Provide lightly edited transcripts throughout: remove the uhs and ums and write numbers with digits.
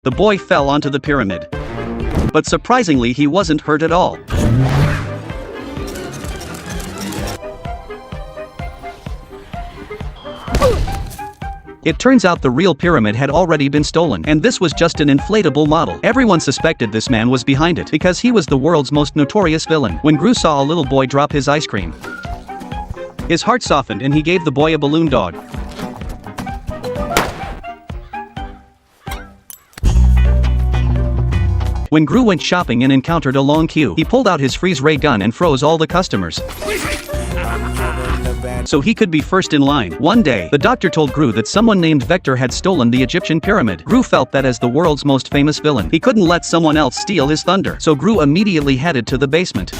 The boy fell onto the pyramid. But surprisingly, he wasn't hurt at all. It turns out the real pyramid had already been stolen, and this was just an inflatable model. Everyone suspected this man was behind it because he was the world's most notorious villain. When Gru saw a little boy drop his ice cream, his heart softened and he gave the boy a balloon dog. When Gru went shopping and encountered a long queue, he pulled out his freeze ray gun and froze all the customers, so he could be first in line. One day, the doctor told Gru that someone named Vector had stolen the Egyptian pyramid. Gru felt that as the world's most famous villain, he couldn't let someone else steal his thunder, so Gru immediately headed to the basement.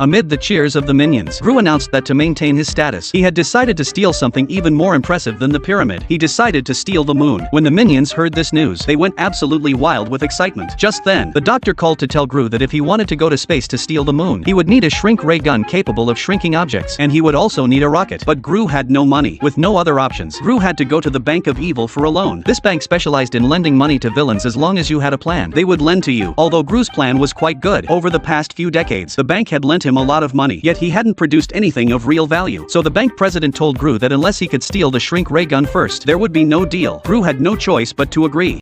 Amid the cheers of the minions, Gru announced that to maintain his status, he had decided to steal something even more impressive than the pyramid. He decided to steal the moon. When the minions heard this news, they went absolutely wild with excitement. Just then, the doctor called to tell Gru that if he wanted to go to space to steal the moon, he would need a shrink ray gun capable of shrinking objects, and he would also need a rocket. But Gru had no money. With no other options, Gru had to go to the Bank of Evil for a loan. This bank specialized in lending money to villains as long as you had a plan. They would lend to you. Although Gru's plan was quite good, over the past few decades, the bank had lent him a lot of money, yet he hadn't produced anything of real value. So the bank president told Gru that unless he could steal the shrink ray gun first, there would be no deal. Gru had no choice but to agree.